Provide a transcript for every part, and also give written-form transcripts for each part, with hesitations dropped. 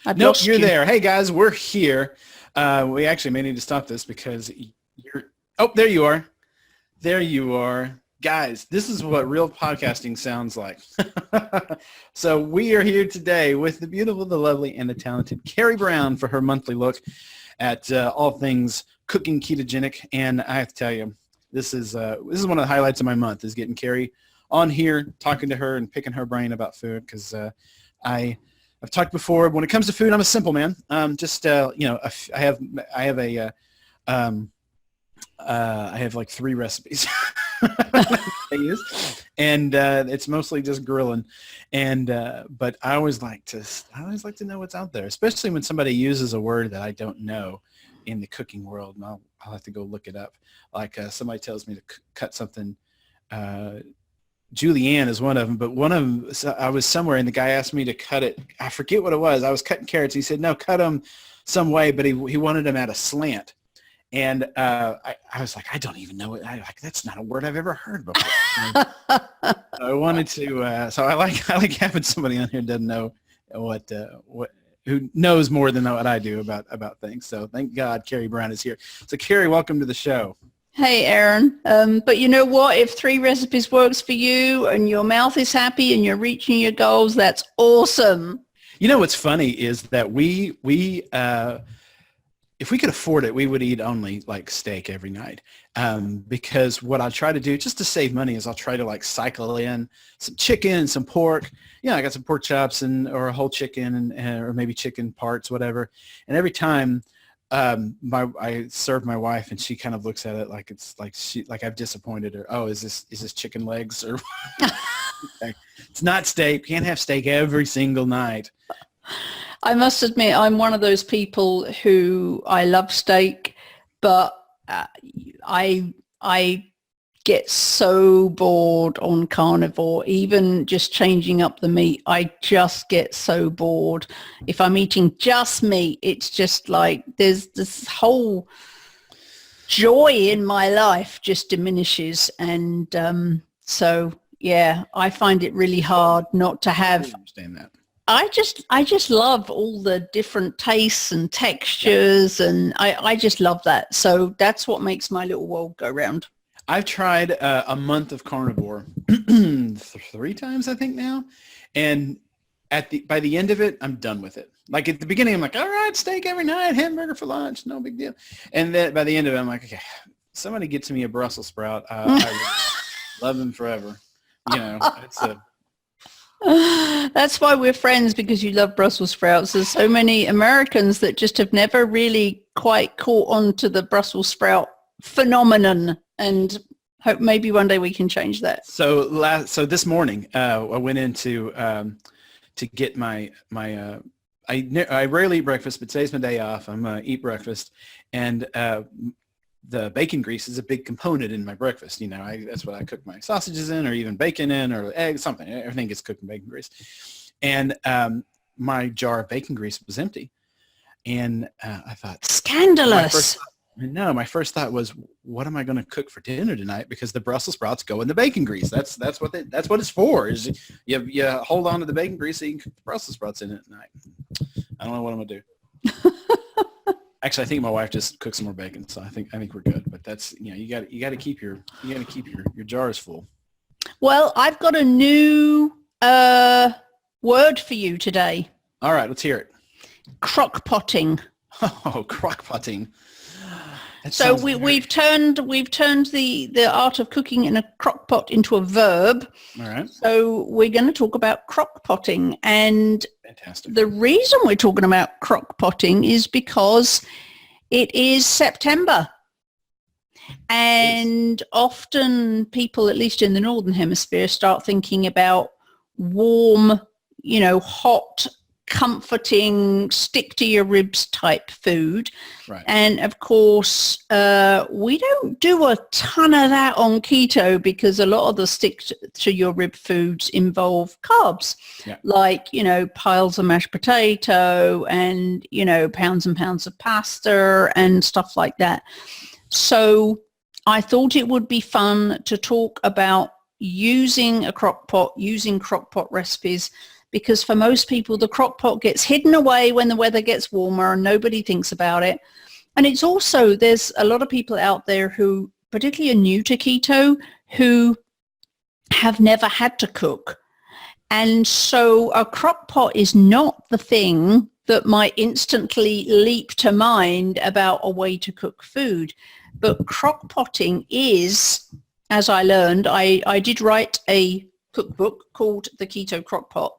Nope, you're there. Hey guys, we're here. We actually may need to stop this because oh, there you are. There you are. Guys, this is what real podcasting sounds like. So we are here today with the beautiful, the lovely, and the talented Carrie Brown for her monthly look at all things cooking ketogenic. And I have to tell you, this is one of the highlights of my month, is getting Carrie on here, talking to her and picking her brain about food, because I've talked before. When it comes to food, I'm a simple man. I have like 3 recipes I use, and it's mostly just grilling. And but I always like to know what's out there, especially when somebody uses a word that I don't know in the cooking world, and I'll have to go look it up. Like somebody tells me to cut something. Julianne is one of them, but one of them, so I was somewhere and the guy asked me to cut it. I forget what it was. I was cutting carrots. He said, no, cut them some way, but he wanted them at a slant. And I was like, I don't even know it. That's not a word I've ever heard before. I wanted to, so I like having somebody on here who doesn't know who knows more than what I do about things. So thank God Carrie Brown is here. So Carrie, welcome to the show. Hey, Aaron. But you know what? If 3 recipes works for you and your mouth is happy and you're reaching your goals, that's awesome. You know what's funny is that we if we could afford it, we would eat only like steak every night. Because what I try to do just to save money is I'll try to like cycle in some chicken, some pork. Yeah, I got some pork chops or a whole chicken or maybe chicken parts, whatever. And every time I serve my wife and she kind of looks at it like it's like I've disappointed her. Oh, is this chicken legs or it's not steak. Can't have steak every single night. I must admit, I'm one of those people who I love steak, but I get so bored on carnivore. Even just changing up the meat, I just get so bored. If I'm eating just meat, it's just like there's this whole joy in my life just diminishes. And so, yeah, I find it really hard not to have... I understand that. I just love all the different tastes and textures, and I just love that. So that's what makes my little world go round. I've tried a month of carnivore 3 times, I think now. And by the end of it, I'm done with it. Like at the beginning, I'm like, all right, steak every night, hamburger for lunch, no big deal. And then by the end of it, I'm like, okay, somebody get to me a Brussels sprout. I love them forever. You know, it's a... That's why we're friends, because you love Brussels sprouts. There's so many Americans that just have never really quite caught on to the Brussels sprout phenomenon, and hope maybe one day we can change that. So this morning I went in to get my I rarely eat breakfast, but today's my day off. I'm eat breakfast, and the bacon grease is a big component in my breakfast. You know, that's what I cook my sausages in, or even bacon in, or eggs, something. Everything gets cooked in bacon grease. And my jar of bacon grease was empty. And I thought, scandalous. My first thought was, what am I going to cook for dinner tonight? Because the Brussels sprouts go in the bacon grease. That's what it's for. Is you hold on to the bacon grease so you can cook the Brussels sprouts in it at night. I don't know what I'm going to do. Actually, I think my wife just cooked some more bacon, so I think we're good. But that's, you got to keep your jars full. Well, I've got a new word for you today. All right, let's hear it. Crock potting. Oh, crock potting. So we've turned the art of cooking in a crock pot into a verb. All right. So we're going to talk about crock potting. And fantastic. The reason we're talking about crock potting is because it is September. And often people, at least in the Northern Hemisphere, start thinking about warm, hot, comforting, stick to your ribs type food. Right. And of course, we don't do a ton of that on keto, because a lot of the stick to your rib foods involve carbs, like, piles of mashed potato and, pounds and pounds of pasta and stuff like that. So I thought it would be fun to talk about using a crock pot, using crock pot recipes because for most people, the crock pot gets hidden away when the weather gets warmer and nobody thinks about it. And it's also, there's a lot of people out there who particularly are new to keto who have never had to cook. And so a crock pot is not the thing that might instantly leap to mind about a way to cook food. But crock potting is, as I learned, I did write a cookbook called The Keto Crock Pot.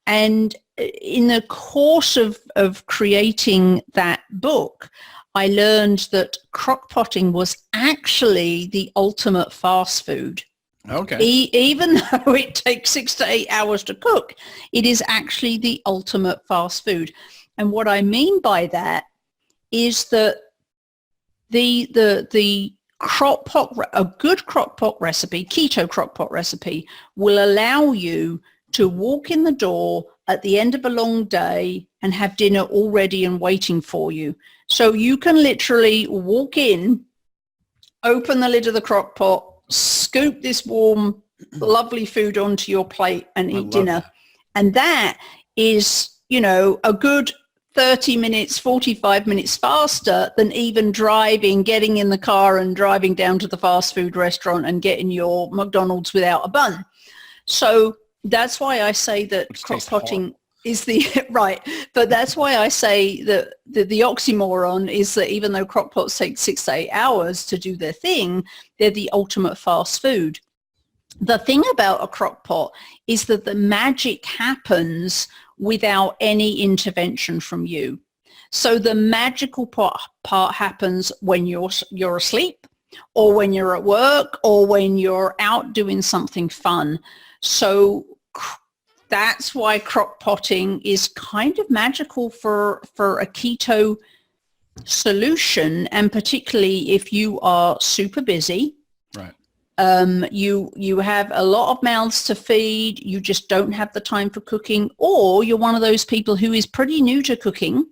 And in the course of creating that book, I learned that crock potting was actually the ultimate fast food. Okay. Even though it takes 6 to 8 hours to cook, it is actually the ultimate fast food. And what I mean by that is that the crock pot, a good crock pot recipe, keto crock pot recipe, will allow you to walk in the door at the end of a long day and have dinner all ready and waiting for you. So you can literally walk in, open the lid of the crock pot, scoop this warm, lovely food onto your plate and eat dinner. That. And that is, a good 30 minutes, 45 minutes faster than even getting in the car and driving down to the fast food restaurant and getting your McDonald's without a bun. So that's why I say that crock potting is the right. But that's why I say that the oxymoron is that even though crock pots take 6 to 8 hours to do their thing, they're the ultimate fast food. The thing about a crock pot is that the magic happens without any intervention from you. So the magical part happens when you're asleep, or when you're at work, or when you're out doing something fun. So that's why crock potting is kind of magical for a keto solution, and particularly if you are super busy. Right. You have a lot of mouths to feed, you just don't have the time for cooking, or you're one of those people who is pretty new to cooking,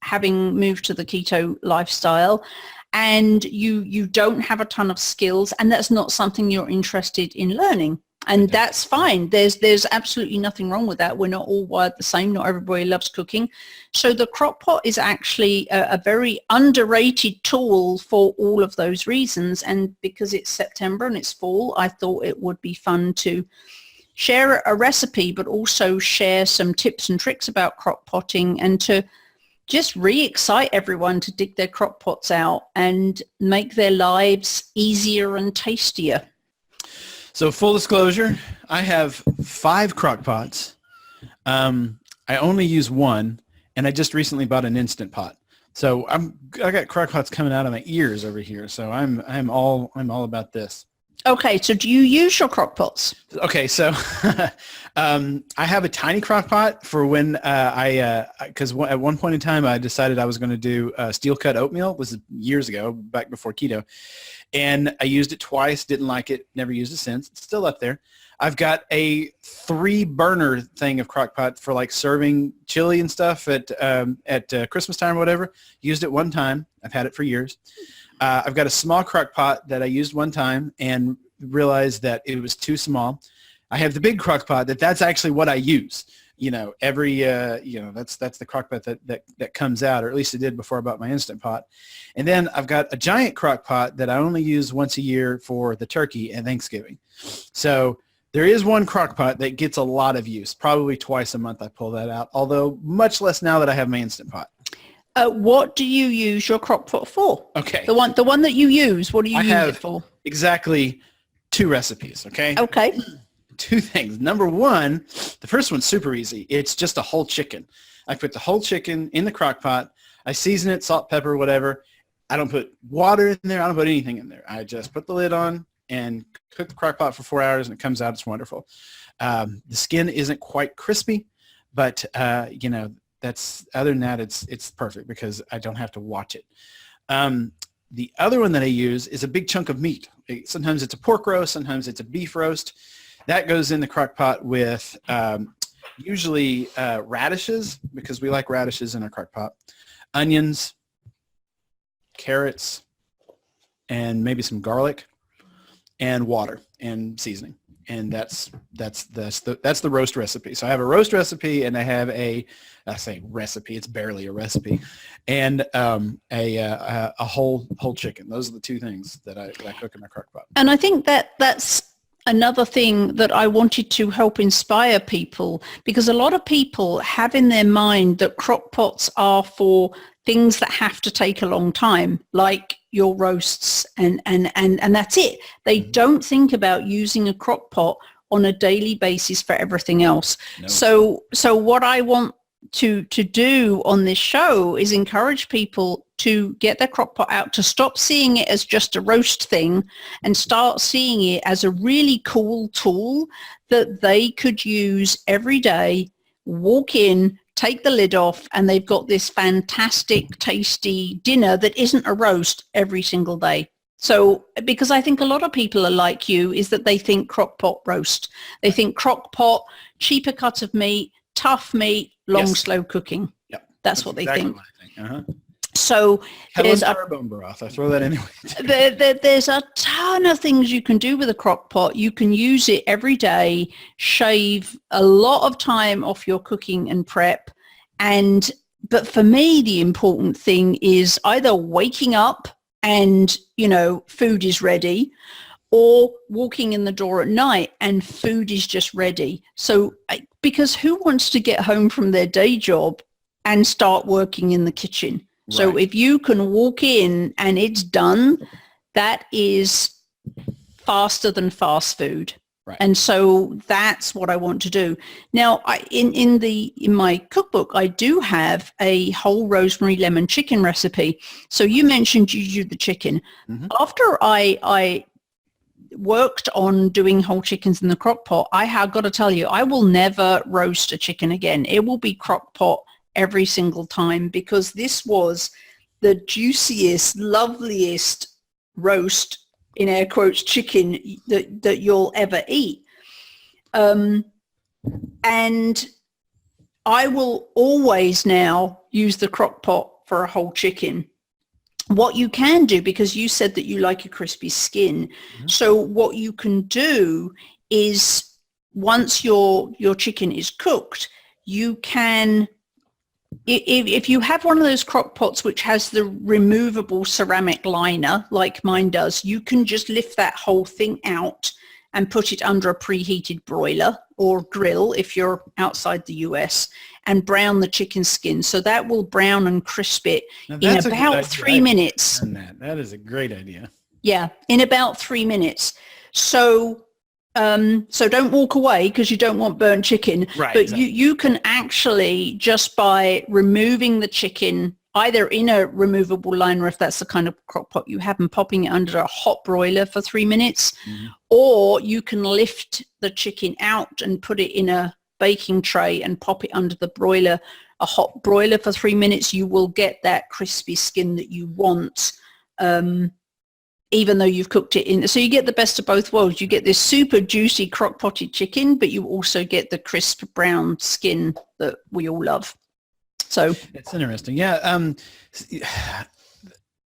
having moved to the keto lifestyle, and you don't have a ton of skills, and that's not something you're interested in learning. And that's fine. There's absolutely nothing wrong with that. We're not all wired the same. Not everybody loves cooking. So the crock pot is actually a very underrated tool for all of those reasons. And because it's September and it's fall, I thought it would be fun to share a recipe, but also share some tips and tricks about crock potting, and to just re-excite everyone to dig their crock pots out and make their lives easier and tastier. So full disclosure, I have 5 crock pots. I only use one, and I just recently bought an Instant Pot. So I got crock pots coming out of my ears over here. So I'm all about this. Okay, so do you use your crock pots? Okay, so I have a tiny crock pot for when because at one point in time I decided I was going to do steel cut oatmeal. It was years ago, back before keto. And I used it twice, didn't like it, never used it since. It's still up there. I've got a 3-burner thing of crock pot for like serving chili and stuff at Christmas time or whatever. Used it one time. I've had it for years. I've got a small crock pot that I used one time and realized that it was too small. I have the big crock pot that's actually what I use. That's the crock pot that comes out, or at least it did before I bought my Instant Pot. And then I've got a giant crock pot that I only use once a year for the turkey and Thanksgiving. So there is one crock pot that gets a lot of use. Probably twice a month I pull that out, although much less now that I have my Instant Pot. What do you use your crock pot for? Okay. The one that you use, what do you use it for? Exactly 2 recipes, okay? Okay. 2 things. Number 1, the first one's super easy. It's just a whole chicken. I put the whole chicken in the crock pot. I season it, salt, pepper, whatever. I don't put water in there. I don't put anything in there. I just put the lid on and cook the crock pot for 4 hours, and it comes out. It's wonderful. The skin isn't quite crispy, but that's other than that, it's perfect because I don't have to watch it. The other one that I use is a big chunk of meat. Sometimes it's a pork roast, sometimes it's a beef roast. That goes in the crock pot with usually radishes, because we like radishes in our crock pot, onions, carrots, and maybe some garlic, and water and seasoning. and that's the roast recipe. So I have a roast recipe, and I have I say recipe, it's barely a recipe, and a whole chicken. Those are the two things that I cook in my crock pot. And I think that's another thing that I wanted to help inspire people, because a lot of people have in their mind that crock pots are for things that have to take a long time, like your roasts, and that's it. They don't think about using a crock pot on a daily basis for everything else. No. So what I want to do on this show is encourage people to get their crock pot out, to stop seeing it as just a roast thing and start seeing it as a really cool tool that they could use every day, walk in, take the lid off, and they've got this fantastic, tasty dinner that isn't a roast every single day. So, because I think a lot of people are like you, is that they think crock pot roast. They think crock pot, cheaper cut of meat, tough meat, long, slow cooking. Yep. That's what exactly they think. What I think. Uh-huh. So there's a bone broth. I throw that anyway. There's a ton of things you can do with a crock pot. You can use it every day, shave a lot of time off your cooking and prep. But for me, the important thing is either waking up and, food is ready, or walking in the door at night and food is just ready. So because who wants to get home from their day job and start working in the kitchen? Right. So if you can walk in and it's done, that is faster than fast food. Right. And so that's what I want to do. Now, in my cookbook, I do have a whole rosemary lemon chicken recipe. So you mentioned you do the chicken. Mm-hmm. After I worked on doing whole chickens in the crock pot, I have got to tell you, I will never roast a chicken again. It will be crock pot every single time, because this was the juiciest, loveliest roast, in air quotes, chicken that you'll ever eat. And I will always now use the crock pot for a whole chicken. What you can do, because you said that you like a crispy skin, mm-hmm. So what you can do is, once your chicken is cooked, you can, if you have one of those crock pots which has the removable ceramic liner like mine does, you can just lift that whole thing out and put it under a preheated broiler or grill if you're outside the US, and brown the chicken skin. So that will brown and crisp it in about 3 minutes. That is a great idea. Yeah, in about 3 minutes. So don't walk away because you don't want burnt chicken. Right, but exactly. You can actually, just by removing the chicken, either in a removable liner, if that's the kind of crock pot you have, and popping it under a hot broiler for 3 minutes, mm-hmm. or you can lift the chicken out and put it in a baking tray and pop it under the broiler, a hot broiler for 3 minutes. You will get that crispy skin that you want, even though you've cooked it in. So you get the best of both worlds. You get this super juicy crock potted chicken, but you also get the crisp brown skin that we all love. So it's interesting. Yeah.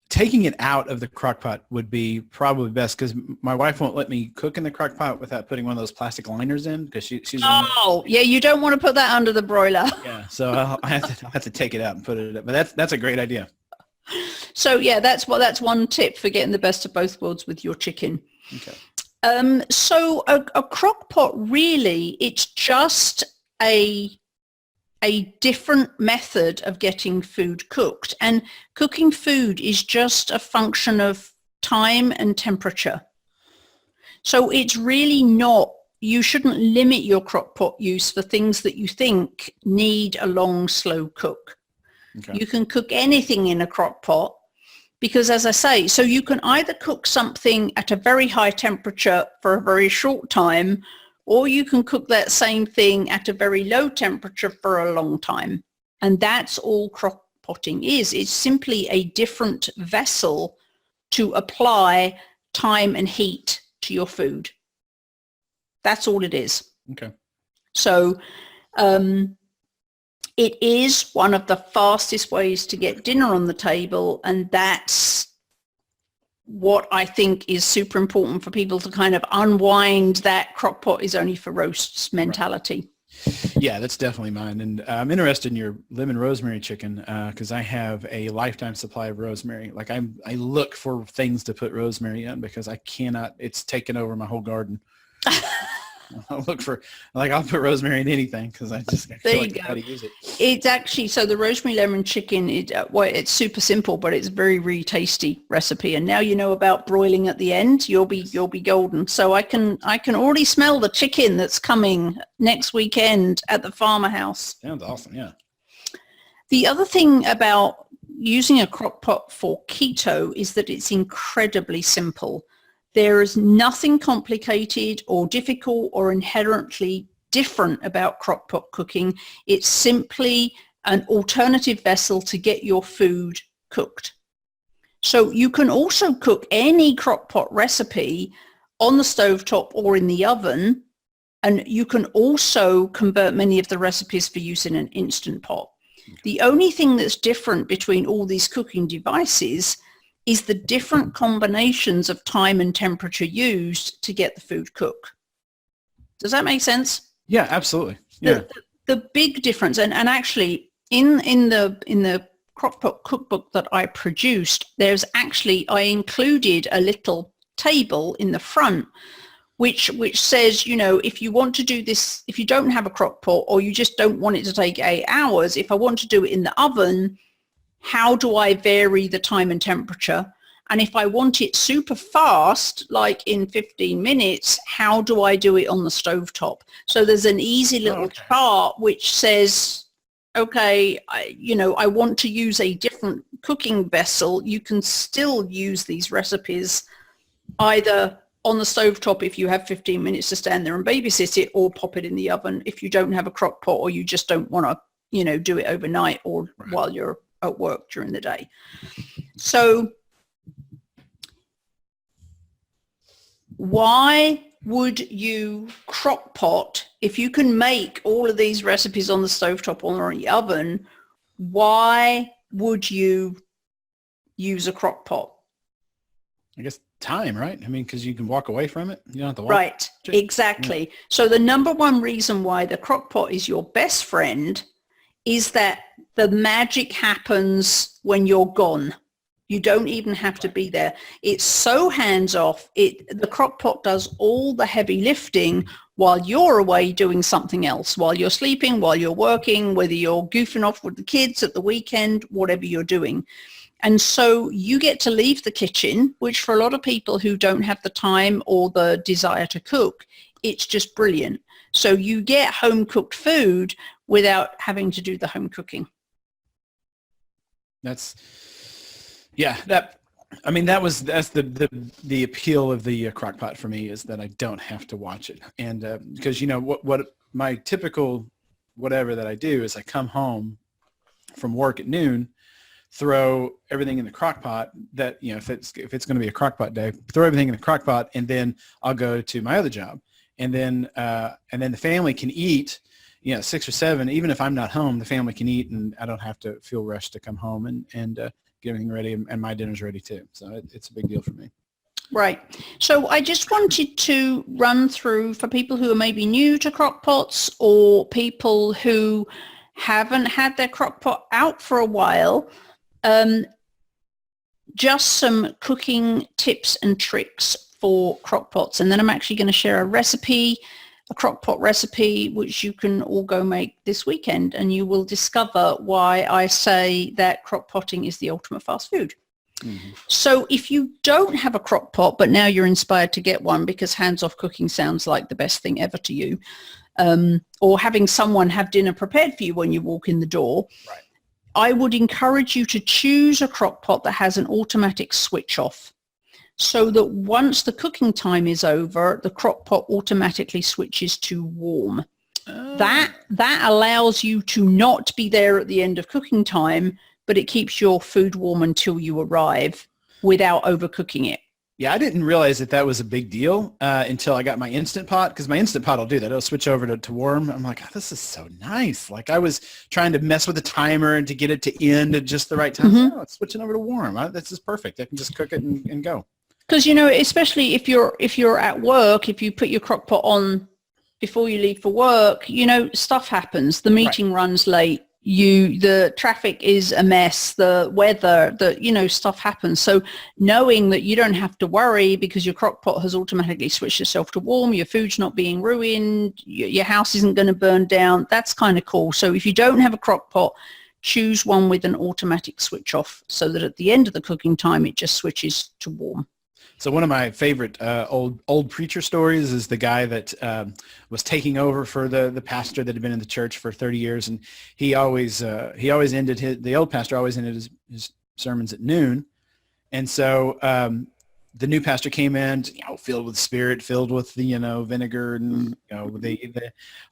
Taking it out of the crock pot would be probably best, because my wife won't let me cook in the crock pot without putting one of those plastic liners in, because she's yeah, you don't want to put that under the broiler. Yeah, so I have to take it out and put it in. But that's a great idea. So yeah, that's one tip for getting the best of both worlds with your chicken. Okay. So a crock pot, really, it's just a different method of getting food cooked. And cooking food is just a function of time and temperature. So it's really not, you shouldn't limit your crock pot use for things that you think need a long, slow cook. Okay. You can cook anything in a crock pot, because, as I say, so you can either cook something at a very high temperature for a very short time, or you can cook that same thing at a very low temperature for a long time. And that's all crock potting is. It's simply a different vessel to apply time and heat to your food. That's all it is. Okay. So it is one of the fastest ways to get dinner on the table, and that's what I think is super important for people to kind of unwind that crock pot is only for roasts mentality. Yeah, that's definitely mine. And I'm interested in your lemon rosemary chicken because I have a lifetime supply of rosemary. Like I look for things to put rosemary in because I cannot, it's taken over my whole garden. I'll look for, like, I'll put rosemary in anything because I feel like I got to use it. It's actually, so the rosemary lemon chicken, it's super simple, but it's a very, really tasty recipe. And now you know about broiling at the end, you'll be golden. So I can already smell the chicken that's coming next weekend at the farmer house. Sounds awesome, yeah. The other thing about using a crock pot for keto is that it's incredibly simple. There is nothing complicated or difficult or inherently different about crock pot cooking. It's simply an alternative vessel to get your food cooked. So you can also cook any crock pot recipe on the stovetop or in the oven, and you can also convert many of the recipes for use in an Instant Pot. The only thing that's different between all these cooking devices is the different combinations of time and temperature used to get the food cooked. Does that make sense? Yeah, absolutely. Yeah. The big difference, and actually in the Crock-Pot cookbook that I produced, I included a little table in the front which says, you know, if you want to do this, if you don't have a Crock-Pot or you just don't want it to take 8 hours, if I want to do it in the oven, how do I vary the time and temperature? And if I want it super fast, like in 15 minutes, how do I do it on the stovetop? So there's an easy little chart which says, okay, I want to use a different cooking vessel. You can still use these recipes either on the stovetop if you have 15 minutes to stand there and babysit it, or pop it in the oven if you don't have a crock pot or you just don't want to, do it overnight or while you're at work during the day. So why would you crock pot if you can make all of these recipes on the stovetop or in the oven? Why would you use a crock pot? I guess time, right? I mean, because you can walk away from it. You don't have to walk. Right, exactly. Yeah. So the number one reason why the crock pot is your best friend is that the magic happens when you're gone. You don't even have to be there. It's so hands-off. The crock pot does all the heavy lifting while you're away doing something else, while you're sleeping, while you're working, whether you're goofing off with the kids at the weekend, whatever you're doing. And so you get to leave the kitchen, which for a lot of people who don't have the time or the desire to cook, it's just brilliant. So you get home-cooked food without having to do the home cooking. That's the appeal of the crock pot for me, is that I don't have to watch it. And because what my typical whatever that I do is I come home from work at noon, throw everything in the crock pot that, if it's going to be a crock pot day, throw everything in the crock pot, and then I'll go to my other job. And then the family can eat, 6 or 7, even if I'm not home, the family can eat, and I don't have to feel rushed to come home and get everything ready, and my dinner's ready too. So it's a big deal for me. Right. So I just wanted to run through, for people who are maybe new to crock pots or people who haven't had their crock pot out for a while, just some cooking tips and tricks for crock pots. And then I'm actually going to share a crock pot recipe, which you can all go make this weekend, and you will discover why I say that crock potting is the ultimate fast food. Mm-hmm. So if you don't have a crock pot, but now you're inspired to get one because hands-off cooking sounds like the best thing ever to you, or having someone have dinner prepared for you when you walk in the door, right, I would encourage you to choose a crock pot that has an automatic switch off, so that once the cooking time is over, the crock pot automatically switches to warm. Oh. That allows you to not be there at the end of cooking time, but it keeps your food warm until you arrive without overcooking it. Yeah, I didn't realize that was a big deal until I got my Instant Pot, because my Instant Pot will do that. It'll switch over to warm. I'm like, oh, this is so nice. Like I was trying to mess with the timer and to get it to end at just the right time. Mm-hmm. Oh, it's switching over to warm. This is perfect. I can just cook it and go. Because, especially if you're at work, if you put your crock pot on before you leave for work, stuff happens. The meeting runs late. The traffic is a mess, the weather, stuff happens. So knowing that you don't have to worry because your crock pot has automatically switched itself to warm, your food's not being ruined, your house isn't going to burn down, that's kind of cool. So if you don't have a crock pot, choose one with an automatic switch off so that at the end of the cooking time, it just switches to warm. So one of my favorite old preacher stories is the guy that was taking over for the pastor that had been in the church for 30 years, and the old pastor always ended his sermons at noon, and so the new pastor came in, filled with spirit, filled with the vinegar and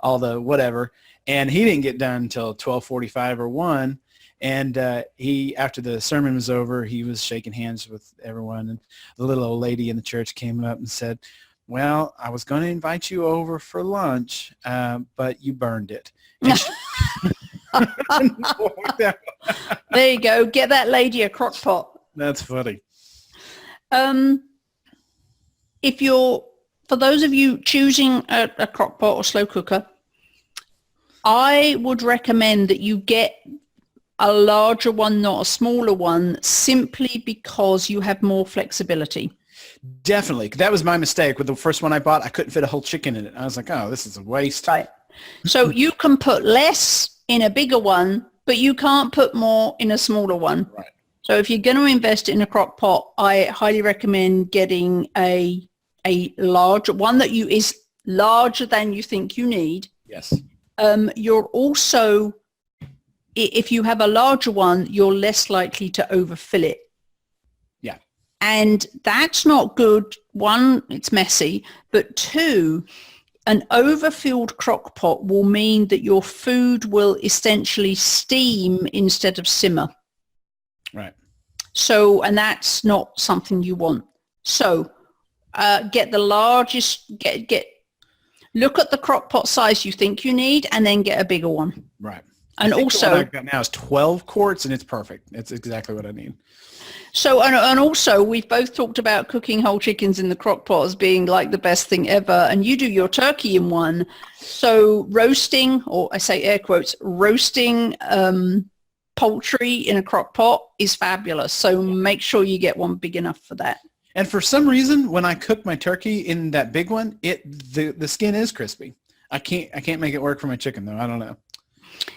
all the whatever, and he didn't get done until 12:45 or 1. And after the sermon was over, he was shaking hands with everyone. And the little old lady in the church came up and said, well, I was going to invite you over for lunch, but you burned it. There you go. Get that lady a crock pot. That's funny. For those of you choosing a crock pot or slow cooker, I would recommend that you get a larger one, not a smaller one, simply because you have more flexibility. Definitely. That was my mistake. With the first one I bought, I couldn't fit a whole chicken in it. I was like, oh, this is a waste. Right. So you can put less in a bigger one, but you can't put more in a smaller one. Right. So if you're going to invest in a crock pot, I highly recommend getting a larger one that is larger than you think you need. Yes. You're also, if you have a larger one, you're less likely to overfill it. Yeah. And that's not good. One, it's messy, but two, an overfilled crock pot will mean that your food will essentially steam instead of simmer. Right. So, and that's not something you want. So, get the largest, look at the crock pot size you think you need and then get a bigger one. Right. And also, what I've got now is 12 quarts, and it's perfect. It's exactly what I need. So, and also, we've both talked about cooking whole chickens in the crock pot as being like the best thing ever. And you do your turkey in one. So roasting, or I say air quotes, roasting poultry in a crock pot is fabulous. So make sure you get one big enough for that. And for some reason, when I cook my turkey in that big one, the skin is crispy. I can't make it work for my chicken, though. I don't know.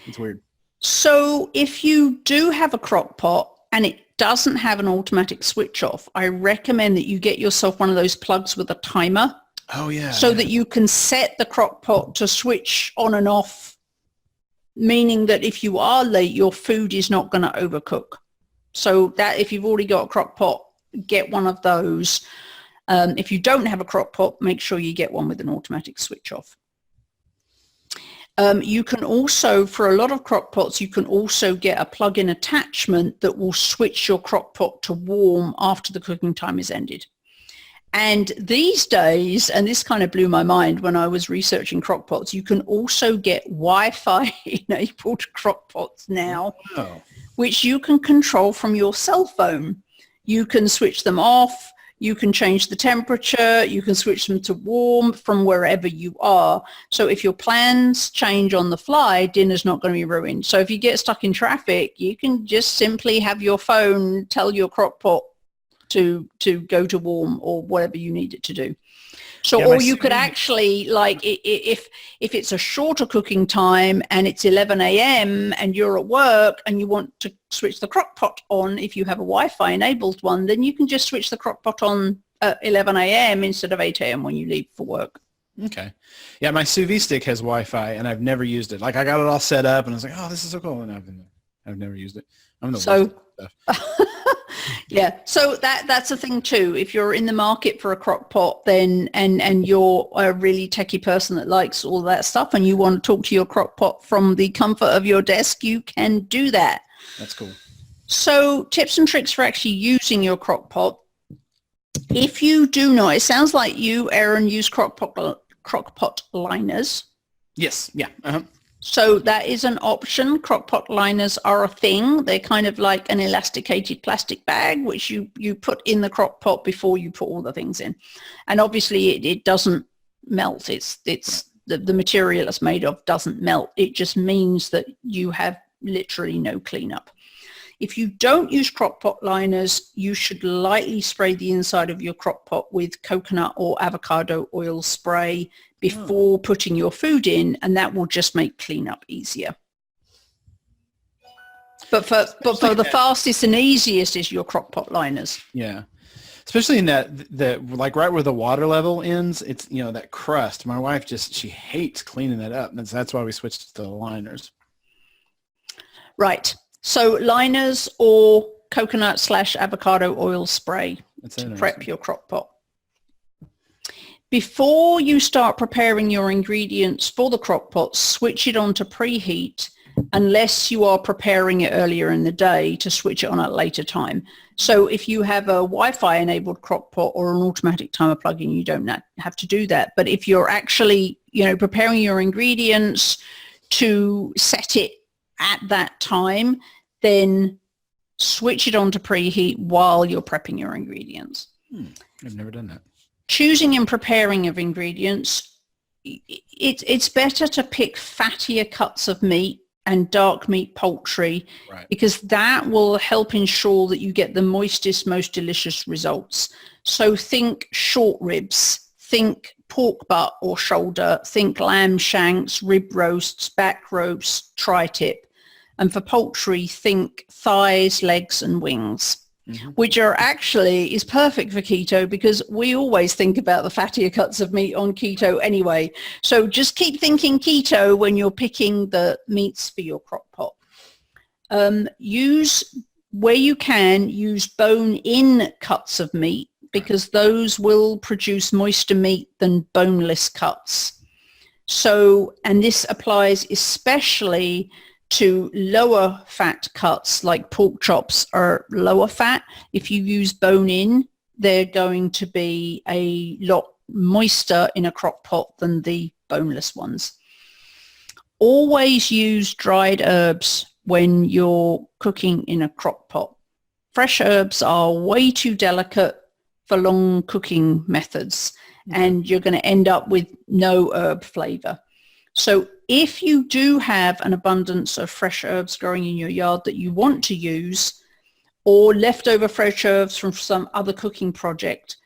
It's weird. So if you do have a crock pot and it doesn't have an automatic switch off, I recommend that you get yourself one of those plugs with a timer. Oh, yeah. So that you can set the crock pot to switch on and off, meaning that if you are late, your food is not going to overcook. So that if you've already got a crock pot, get one of those. If you don't have a crock pot, make sure you get one with an automatic switch off. You can also, for a lot of crock pots, you can also get a plug-in attachment that will switch your crock pot to warm after the cooking time is ended. And these days, and this kind of blew my mind when I was researching crock pots, you can also get Wi-Fi enabled crock pots now, which you can control from your cell phone. You can switch them off. You can change the temperature. You can switch them to warm from wherever you are. So if your plans change on the fly, dinner's not going to be ruined. So if you get stuck in traffic, you can just simply have your phone tell your crock pot to go to warm or whatever you need it to do. So, or you could actually, like, if it's a shorter cooking time and it's 11 a.m. and you're at work and you want to switch the crock pot on, if you have a Wi-Fi enabled one, then you can just switch the crock pot on at 11 a.m. instead of 8 a.m. when you leave for work. Okay. Yeah, my sous vide stick has Wi-Fi and I've never used it. Like, I got it all set up and I was like, oh, this is so cool. And I've never used it. I'm the worst at stuff. Yeah, so that's a thing too. If you're in the market for a crock pot, then and you're a really techie person that likes all that stuff, and you want to talk to your crock pot from the comfort of your desk, you can do that. That's cool. So tips and tricks for actually using your crock pot. If you do not, it sounds like you, Aaron, use crock pot liners. Yes. Yeah. Uh-huh. So that is an option. Crock pot liners are a thing. They're kind of like an elasticated plastic bag, which you put in the crock pot before you put all the things in. And obviously it doesn't melt. It's the material it's made of doesn't melt. It just means that you have literally no cleanup. If you don't use crock pot liners, you should lightly spray the inside of your crock pot with coconut or avocado oil spray before putting your food in, and that will just make cleanup easier. But for the fastest and easiest is your crock pot liners. Yeah. Especially in that like right where the water level ends, it's, you know, that crust. My wife she hates cleaning that up. And that's why we switched to the liners. Right. So liners or coconut/avocado oil spray to prep your crock pot. Before you start preparing your ingredients for the crock pot, switch it on to preheat unless you are preparing it earlier in the day to switch it on at a later time. So if you have a Wi-Fi enabled crock pot or an automatic timer plug-in, you don't have to do that. But if you're actually, you know, preparing your ingredients to set it at that time, then switch it on to preheat while you're prepping your ingredients. I've never done that. Choosing and preparing of ingredients, it's better to pick fattier cuts of meat and dark meat poultry, because that will help ensure that you get the moistest, most delicious results. So think short ribs, think pork butt or shoulder, think lamb shanks, rib roasts, back roasts, tri-tip. And for poultry, think thighs, legs and wings. Which is perfect for keto, because we always think about the fattier cuts of meat on keto anyway. So just keep thinking keto when you're picking the meats for your crock pot. Where you can, use bone-in cuts of meat, because those will produce moister meat than boneless cuts. So, and this applies especially to lower fat cuts, like pork chops are lower fat. If you use bone in, they're going to be a lot moister in a crock pot than the boneless ones. Always use dried herbs when you're cooking in a crock pot. Fresh herbs are way too delicate for long cooking methods, and you're going to end up with no herb flavor. So if you do have an abundance of fresh herbs growing in your yard that you want to use, or leftover fresh herbs from some other cooking project,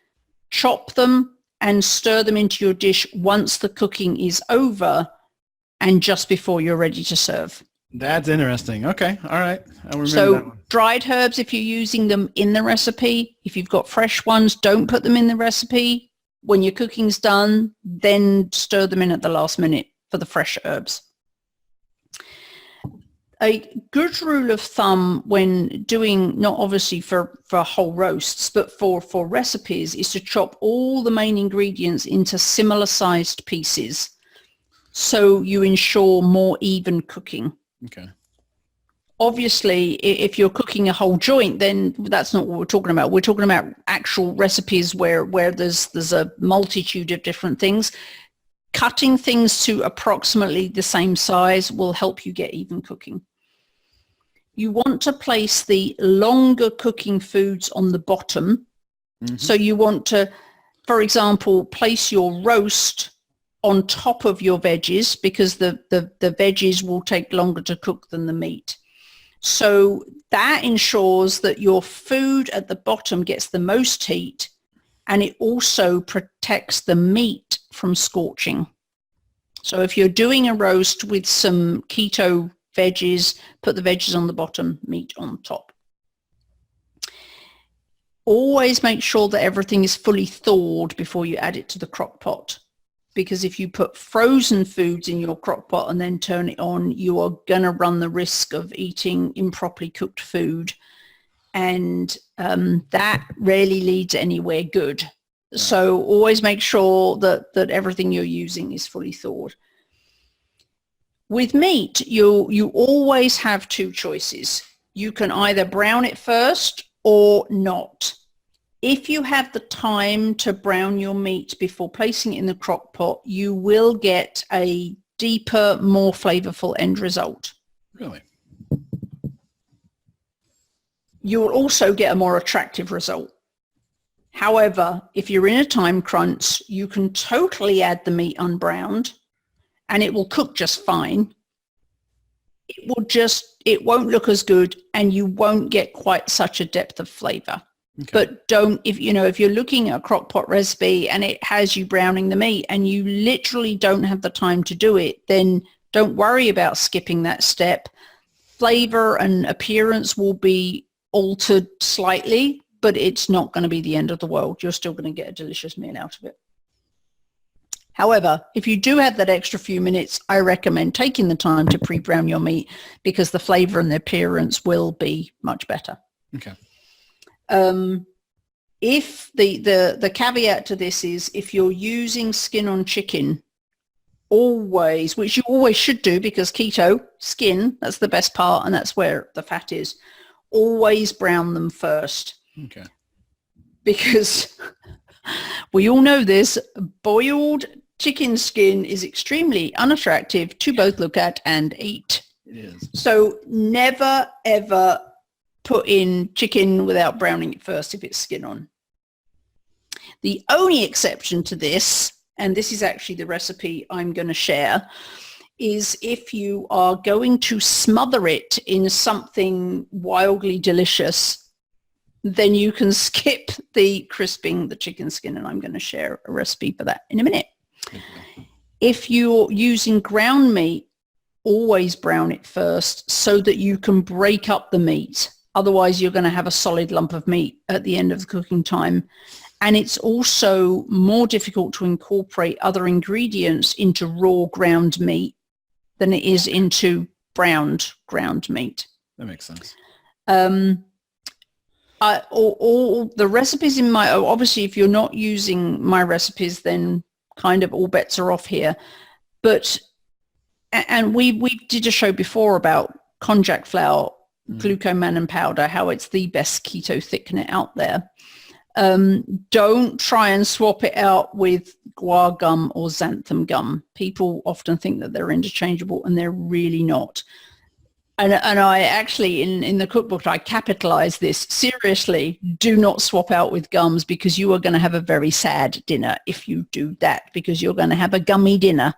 chop them and stir them into your dish once the cooking is over and just before you're ready to serve. That's interesting. Okay. All right. I'll remember that one. Dried herbs, if you're using them in the recipe, if you've got fresh ones, don't put them in the recipe. When your cooking's done, then stir them in at the last minute for the fresh herbs. A good rule of thumb when doing, not obviously for whole roasts, but for recipes, is to chop all the main ingredients into similar sized pieces, so you ensure more even cooking. Okay. Obviously, if you're cooking a whole joint, then that's not what we're talking about. We're talking about actual recipes where there's a multitude of different things. Cutting things to approximately the same size will help you get even cooking. You want to place the longer cooking foods on the bottom. So you want to, for example, place your roast on top of your veggies, because the veggies will take longer to cook than the meat. So that ensures that your food at the bottom gets the most heat, and it also protects the meat from scorching. So if you're doing a roast with some keto veggies, put the veggies on the bottom, meat on top. Always make sure that everything is fully thawed before you add it to the crock pot, because if you put frozen foods in your crock pot and then turn it on, you are going to run the risk of eating improperly cooked food, and that rarely leads anywhere good. So always make sure that everything you're using is fully thawed. With meat, you always have two choices. You can either brown it first or not. If you have the time to brown your meat before placing it in the crock pot, you will get a deeper, more flavorful end result. Really? You will also get a more attractive result. However, if you're in a time crunch, you can totally add the meat unbrowned and it will cook just fine. It won't look as good and you won't get quite such a depth of flavor. Okay. But if you're looking at a crock pot recipe and it has you browning the meat and you literally don't have the time to do it, then don't worry about skipping that step. Flavor and appearance will be altered slightly, but it's not going to be the end of the world. You're still going to get a delicious meal out of it. However, if you do have that extra few minutes, I recommend taking the time to pre-brown your meat because the flavor and the appearance will be much better. Okay. If the caveat to this is if you're using skin on chicken, always, which you always should do because keto, skin, that's the best part and that's where the fat is, always brown them first. Okay. Because we all know this, boiled chicken skin is extremely unattractive to both look at and eat. It is. So never, ever put in chicken without browning it first if it's skin on. The only exception to this, and this is actually the recipe I'm going to share, is if you are going to smother it in something wildly delicious, then you can skip the crisping the chicken skin, and I'm going to share a recipe for that in a minute. Okay. If you're using ground meat, always brown it first so that you can break up the meat. Otherwise, you're going to have a solid lump of meat at the end of the cooking time. And it's also more difficult to incorporate other ingredients into raw ground meat than it is into browned ground meat. That makes sense. All the recipes in my, obviously if you're not using my recipes, then kind of all bets are off here. But, and we did a show before about konjac flour, glucomannan powder, how it's the best keto thickener out there. Don't try and swap it out with guar gum or xanthan gum. People often think that they're interchangeable and they're really not. And I actually, in the cookbook, I capitalize this. Seriously, do not swap out with gums because you are going to have a very sad dinner if you do that, because you're going to have a gummy dinner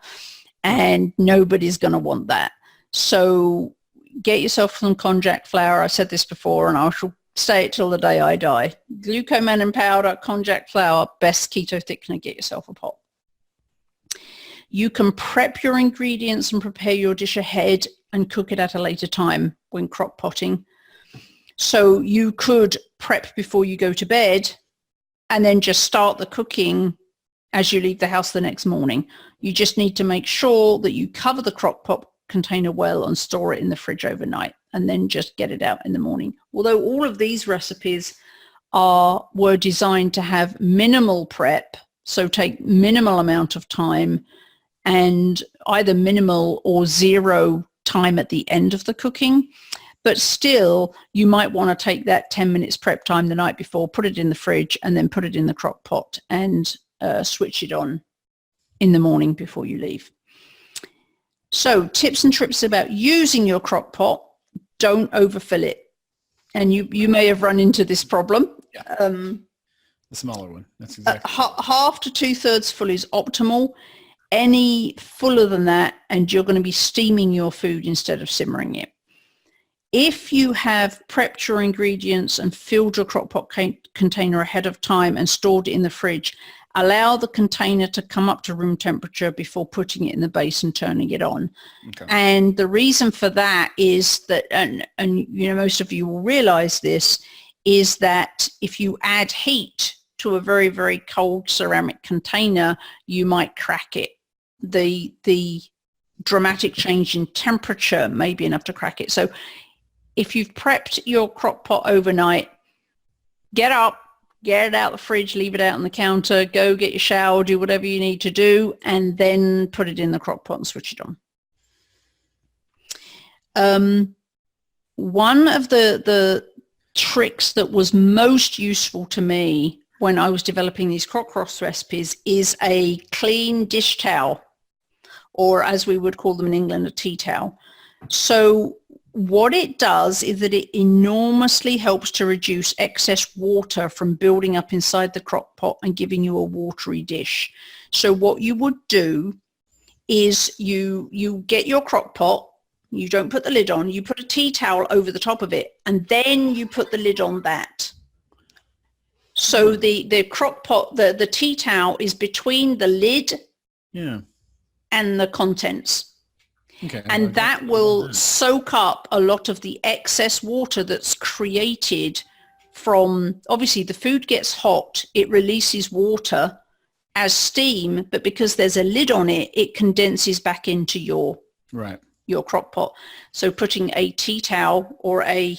and nobody's going to want that. So get yourself some konjac flour. I said this before and I shall say it till the day I die. Glucomannan powder, konjac flour, best keto thickener, get yourself a pot. You can prep your ingredients and prepare your dish ahead and cook it at a later time when crock potting. So you could prep before you go to bed and then just start the cooking as you leave the house the next morning. You just need to make sure that you cover the crock pot container well and store it in the fridge overnight and then just get it out in the morning. Although all of these recipes were designed to have minimal prep, so take minimal amount of time and either minimal or zero time at the end of the cooking. But still, you might want to take that 10 minutes prep time the night before, put it in the fridge, and then put it in the crock pot and switch it on in the morning before you leave. So tips and tricks about using your crock pot: don't overfill it. And you may have run into this problem. Yeah. The smaller one. That's exactly. Half to 2/3 full is optimal. Any fuller than that, and you're going to be steaming your food instead of simmering it. If you have prepped your ingredients and filled your crock pot container ahead of time and stored it in the fridge, allow the container to come up to room temperature before putting it in the base and turning it on. Okay. And the reason for that is that, and you know, most of you will realize this, is that if you add heat to a very, very cold ceramic container, you might crack it. The dramatic change in temperature may be enough to crack it. So if you've prepped your crock pot overnight, get up, get it out of the fridge, leave it out on the counter, go get your shower, do whatever you need to do, and then put it in the crock pot and switch it on. One of the tricks that was most useful to me when I was developing these crock pot recipes is a clean dish towel, or as we would call them in England, a tea towel. So what it does is that it enormously helps to reduce excess water from building up inside the crock pot and giving you a watery dish. So what you would do is you get your crock pot, you don't put the lid on, you put a tea towel over the top of it, and then you put the lid on that. So the crock pot, the tea towel is between the lid and the contents. Okay. And that will soak up a lot of the excess water that's created from, obviously the food gets hot, it releases water as steam, but because there's a lid on it, it condenses back into your crock pot. So putting a tea towel or a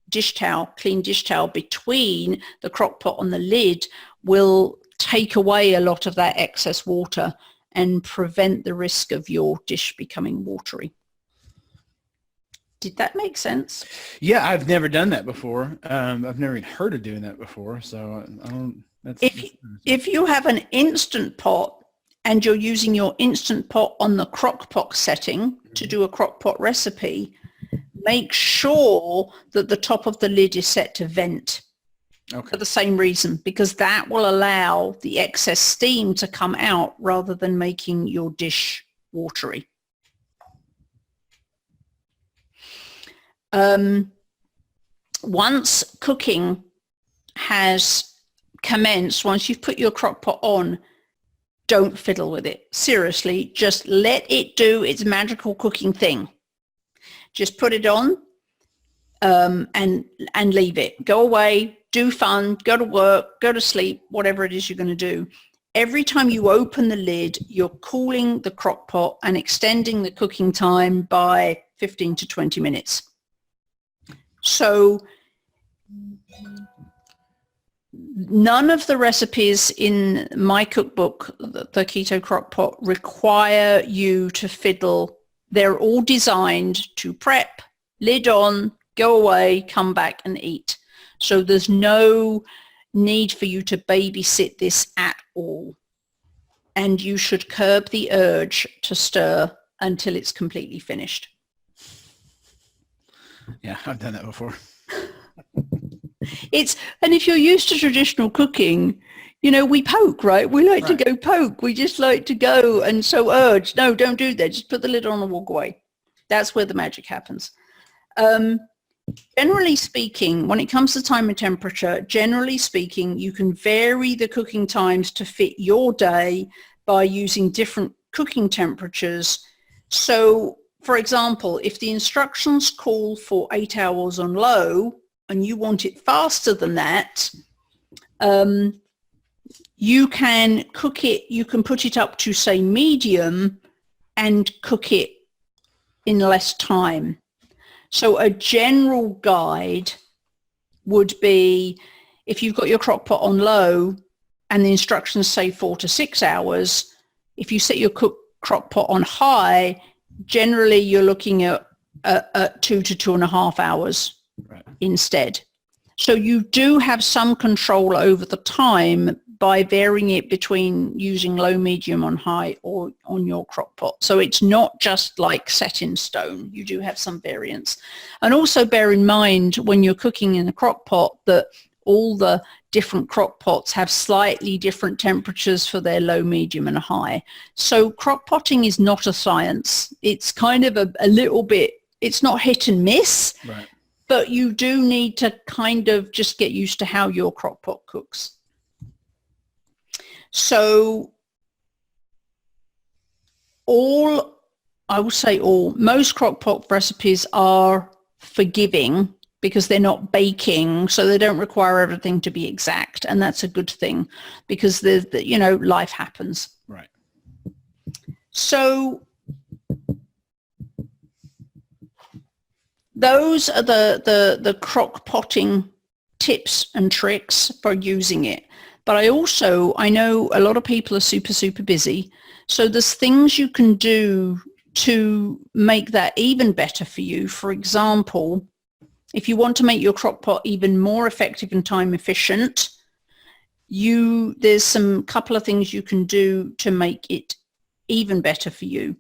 dish towel, clean dish towel between the crock pot and the lid will take away a lot of that excess water and prevent the risk of your dish becoming watery. Did that make sense? Yeah, I've never done that before. I've never even heard of doing that before. So I don't. If you have an Instant Pot and you're using your Instant Pot on the crock pot setting to do a crock pot recipe, make sure that the top of the lid is set to vent. Okay. For the same reason, because that will allow the excess steam to come out rather than making your dish watery. Once cooking has commenced, once you've put your crock pot on, don't fiddle with it. Seriously, just let it do its magical cooking thing. Just put it on and leave it. Go away, do fun, go to work, go to sleep, whatever it is you're going to do. Every time you open the lid, you're cooling the crock pot and extending the cooking time by 15 to 20 minutes. So none of the recipes in my cookbook, the Keto Crock Pot, require you to fiddle. They're all designed to prep, lid on, go away, come back and eat. So there's no need for you to babysit this at all. And you should curb the urge to stir until it's completely finished. Yeah, I've done that before. And if you're used to traditional cooking, you know, we poke, right? We like to go poke. We just like to go and so urge. No, don't do that. Just put the lid on and walk away. That's where the magic happens. Generally speaking, when it comes to time and temperature, generally speaking, you can vary the cooking times to fit your day by using different cooking temperatures. So, for example, if the instructions call for 8 hours on low and you want it faster than that, you can cook it, you can put it up to, say, medium and cook it in less time. So a general guide would be, if you've got your crock pot on low and the instructions say 4 to 6 hours, if you set your crock pot on high, generally you're looking at 2 to 2.5 hours instead. So you do have some control over the time by varying it between using low, medium, on high, or on your crock pot. So it's not just like set in stone. You do have some variance. And also bear in mind when you're cooking in a crock pot that all the different crock pots have slightly different temperatures for their low, medium, and high. So crock potting is not a science. It's kind of a little bit, it's not hit and miss, but you do need to kind of just get used to how your crock pot cooks. So most crock pot recipes are forgiving because they're not baking, so they don't require everything to be exact, and that's a good thing because life happens. Right. So those are the crock potting tips and tricks for using it. But I know a lot of people are super, super busy. So there's things you can do to make that even better for you. For example, If you want to make your crock pot even more effective and time efficient, there's some couple of things you can do to make it even better for you.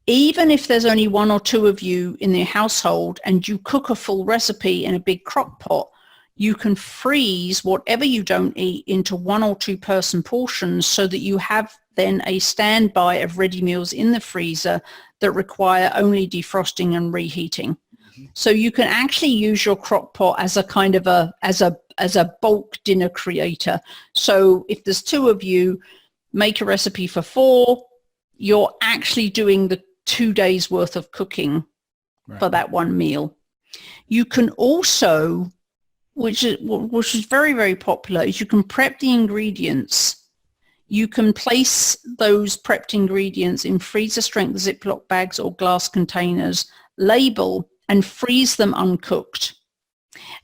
Even if there's only one or two of you in the household and you cook a full recipe in a big crock pot, you can freeze whatever you don't eat into 1 or 2 person portions so that you have then a standby of ready meals in the freezer that require only defrosting and reheating. So you can actually use your crock pot as a kind of as a bulk dinner creator. So if there's 2 of you, make a recipe for 4, you're actually doing the 2 days worth of cooking for that one meal. You can also, which is very, very popular, is you can prep the ingredients. You can place those prepped ingredients in freezer strength Ziploc bags or glass containers, label and freeze them uncooked.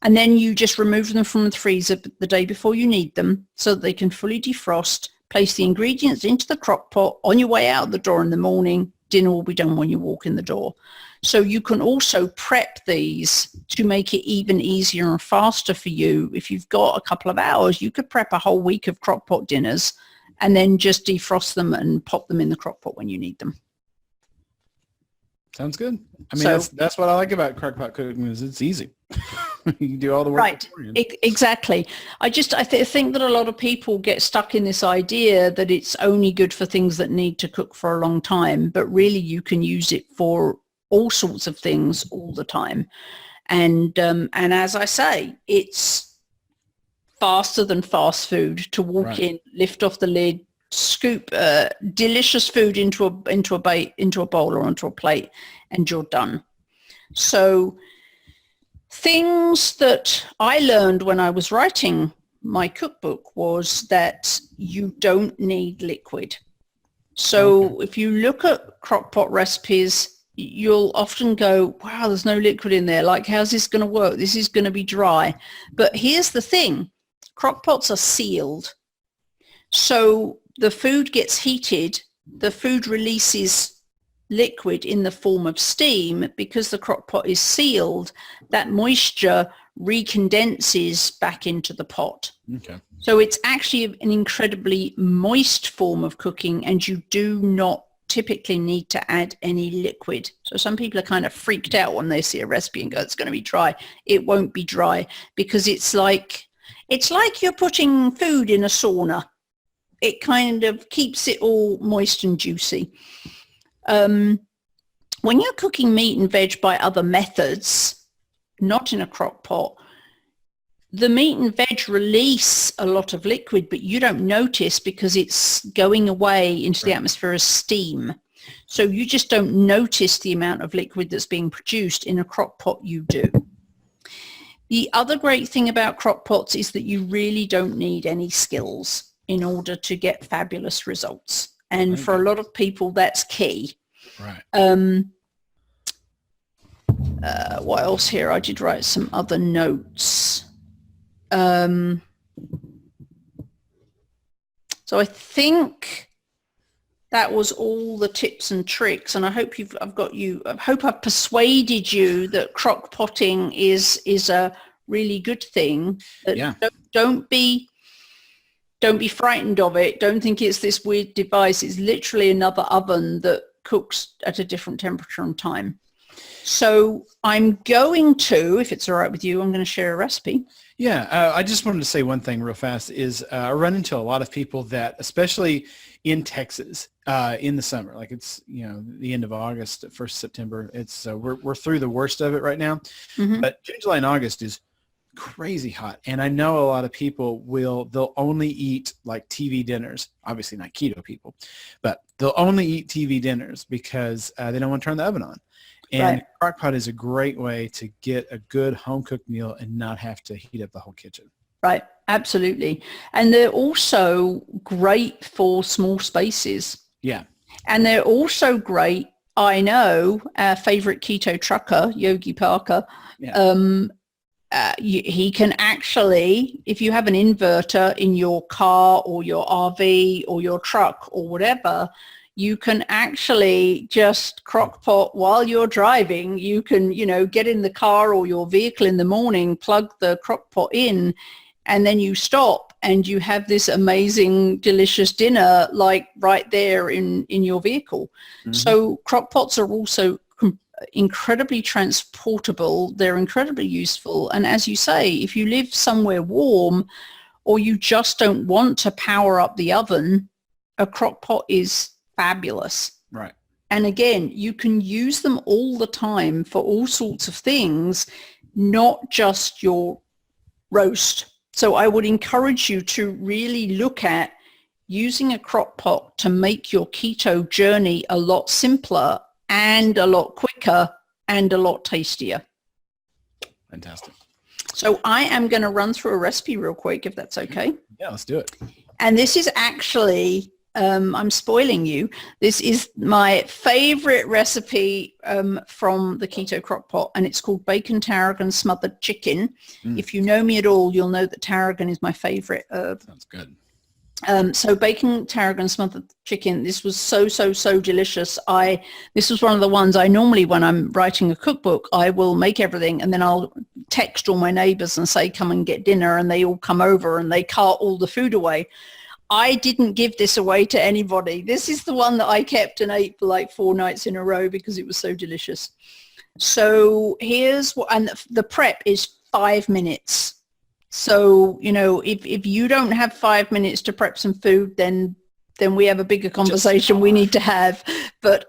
And then you just remove them from the freezer the day before you need them so that they can fully defrost, place the ingredients into the crock pot on your way out the door in the morning. Dinner will be done when you walk in the door. So you can also prep these to make it even easier and faster for you. If you've got a couple of hours, you could prep a whole week of crock pot dinners and then just defrost them and pop them in the crock pot when you need them. Sounds good. I mean, that's what I like about crock pot cooking is it's easy. You can do all the work. Right, exactly. I think that a lot of people get stuck in this idea that it's only good for things that need to cook for a long time, but really you can use it for all sorts of things all the time. And as I say, it's faster than fast food to walk in, lift off the lid, scoop delicious food into a bowl or onto a plate, and you're done. So things that I learned when I was writing my cookbook was that you don't need liquid. So if you look at crock pot recipes, you'll often go, wow, there's no liquid in there. Like, how's this going to work? This is going to be dry. But here's the thing. Crock pots are sealed. So the food gets heated, the food releases liquid in the form of steam. Because the crock pot is sealed, that moisture recondenses back into the pot. Okay. So it's actually an incredibly moist form of cooking, and you do not typically need to add any liquid. So some people are kind of freaked out when they see a recipe and go, it's going to be dry. It won't be dry because it's like you're putting food in a sauna. It kind of keeps it all moist and juicy. When you're cooking meat and veg by other methods, not in a crock pot, the meat and veg release a lot of liquid, but you don't notice because it's going away into the atmosphere as steam. So you just don't notice the amount of liquid that's being produced. In a crock pot, you do. The other great thing about crock pots is that you really don't need any skills in order to get fabulous results. And for a lot of people, that's key. Right. What else here? I did write some other notes. So I think that was all the tips and tricks, and I hope I've persuaded you that crock potting is a really good thing. Don't be frightened of it. Don't think it's this weird device. It's literally another oven that cooks at a different temperature and time. So I'm going to, if it's all right with you, I'm going to share a recipe. Yeah, I just wanted to say one thing real fast is I run into a lot of people that, especially in Texas, in the summer, like it's, the end of August, 1st September, it's we're through the worst of it right now. Mm-hmm. But June, July, and August is crazy hot. And I know a lot of people they'll only eat like TV dinners, obviously not keto people, but they'll only eat TV dinners because they don't want to turn the oven on. And crock pot is a great way to get a good home-cooked meal and not have to heat up the whole kitchen. Right, absolutely. And they're also great for small spaces. Yeah. And they're also great, I know, our favorite keto trucker, Yogi Parker, he can actually, if you have an inverter in your car or your RV or your truck or whatever, You can actually just crock pot while you're driving. You can, get in the car or your vehicle in the morning, plug the crock pot in, and then you stop and you have this amazing, delicious dinner like right there in your vehicle. Mm-hmm. So crock pots are also incredibly transportable. They're incredibly useful. And as you say, if you live somewhere warm or you just don't want to power up the oven, a crock pot is fabulous. Right. And again, you can use them all the time for all sorts of things, not just your roast. So I would encourage you to really look at using a crock pot to make your keto journey a lot simpler and a lot quicker and a lot tastier. Fantastic. So I am going to run through a recipe real quick, if that's okay. Yeah, let's do it. And this is actually, I'm spoiling you. This is my favorite recipe from the Keto Crock Pot, and it's called bacon tarragon smothered chicken. If you know me at all, you'll know that tarragon is my favorite herb. Sounds good. So bacon tarragon smothered chicken, this was so delicious. This was one of the ones I normally, when I'm writing a cookbook, I will make everything and then I'll text all my neighbors and say, come and get dinner, and they all come over and they cart all the food away. I didn't give this away to anybody. This is the one that I kept and ate for like 4 nights in a row because it was so delicious. So here's what, and the prep is 5 minutes. So, if you don't have 5 minutes to prep some food, then we have a bigger conversation we need to have, but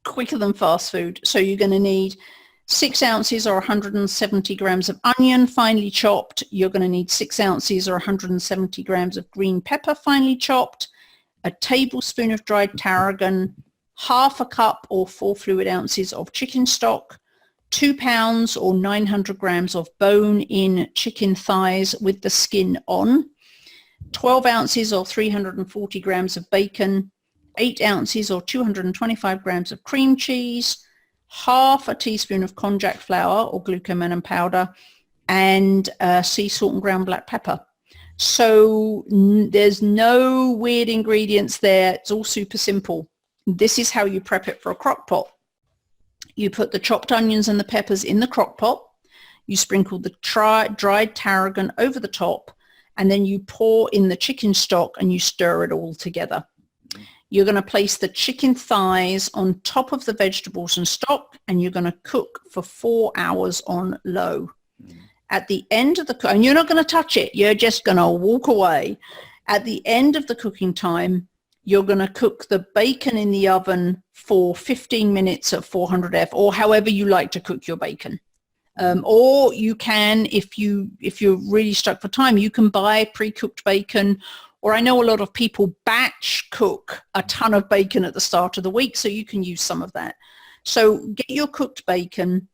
quicker than fast food. So you're going to need 6 ounces or 170 grams of onion, finely chopped. You're going to need 6 ounces or 170 grams of green pepper, finely chopped, a tablespoon of dried tarragon, half a cup or 4 fluid ounces of chicken stock, 2 pounds or 900 grams of bone-in chicken thighs with the skin on, 12 ounces or 340 grams of bacon, 8 ounces or 225 grams of cream cheese, half a teaspoon of konjac flour or glucomannan powder, and sea salt and ground black pepper. So there's no weird ingredients there. It's all super simple. This is how you prep it for a crock pot. You put the chopped onions and the peppers in the crock pot. You sprinkle the dried tarragon over the top, and then you pour in the chicken stock and you stir it all together. You're going to place the chicken thighs on top of the vegetables and stock, and you're going to cook for 4 hours on low. At the end of the and you're not going to touch it. You're just going to walk away. At the end of the cooking time, you're going to cook the bacon in the oven for 15 minutes at 400 F, or however you like to cook your bacon. Or you can, if you're really stuck for time, you can buy pre-cooked bacon. Or I know a lot of people batch cook a ton of bacon at the start of the week, so you can use some of that. So get your cooked bacon.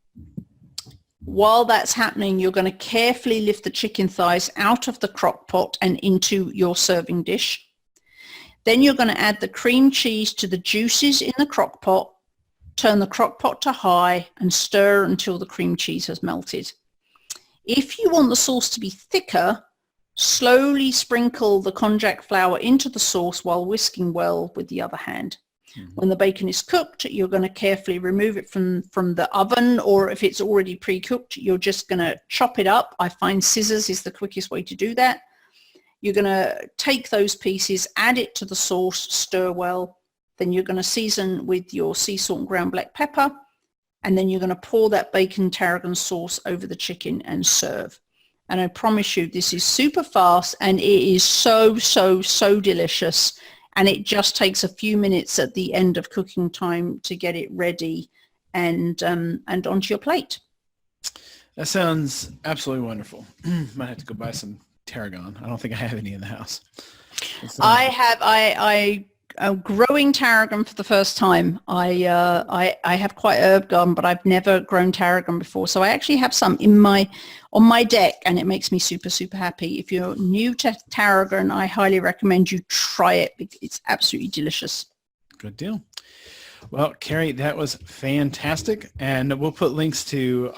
While that's happening, you're going to carefully lift the chicken thighs out of the crock pot and into your serving dish. Then you're going to add the cream cheese to the juices in the crock pot, turn the crock pot to high, and stir until the cream cheese has melted. If you want the sauce to be thicker, slowly sprinkle the konjac flour into the sauce while whisking well with the other hand. Mm-hmm. When the bacon is cooked, you're going to carefully remove it from the oven, or if it's already pre-cooked, you're just going to chop it up. I find scissors is the quickest way to do that. You're going to take those pieces, add it to the sauce, stir well. Then you're going to season with your sea salt and ground black pepper. And then you're going to pour that bacon tarragon sauce over the chicken and serve. And I promise you, this is super fast and it is so delicious. And it just takes a few minutes at the end of cooking time to get it ready and onto your plate. That sounds absolutely wonderful. Might have to go buy some tarragon. I don't think I have any in the house. I am growing tarragon for the first time. I have quite a herb garden, but I've never grown tarragon before. So I actually have some on my deck, and it makes me super happy. If you're new to tarragon, I highly recommend you try it. It's absolutely delicious. Good deal. Well, Carrie, that was fantastic. And we'll put links to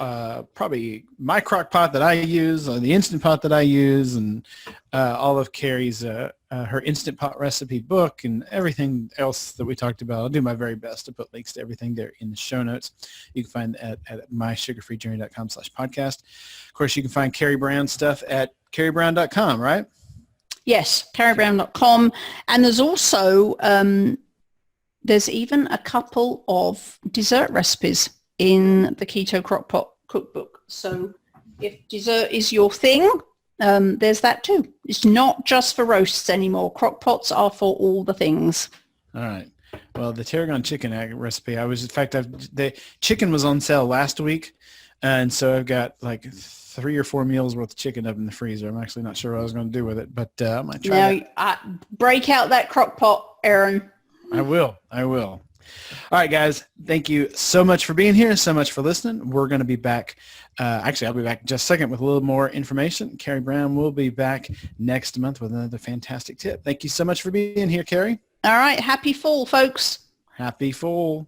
probably my crock pot that I use, the Instant Pot that I use, and all of Carrie's her Instant Pot recipe book and everything else that we talked about. I'll do my very best to put links to everything there in the show notes. You can find at mysugarfreejourney.com/podcast. Of course, you can find Carrie Brown stuff at carriebrown.com, right? Yes, carriebrown.com. And there's also, there's even a couple of dessert recipes in the Keto Crock Pot cookbook. So if dessert is your thing, there's that too. It's not just for roasts anymore. Crock pots are for all the things. All right. Well, the tarragon chicken recipe, the chicken was on sale last week. And so I've got like 3 or 4 meals worth of chicken up in the freezer. I'm actually not sure what I was going to do with it, but I might try that. Break out that crock pot, Aaron. I will. All right, guys. Thank you so much for being here. So much for listening. We're going to be back. Actually, I'll be back in just a second with a little more information. Carrie Brown will be back next month with another fantastic tip. Thank you so much for being here, Carrie. All right. Happy fall, folks. Happy fall.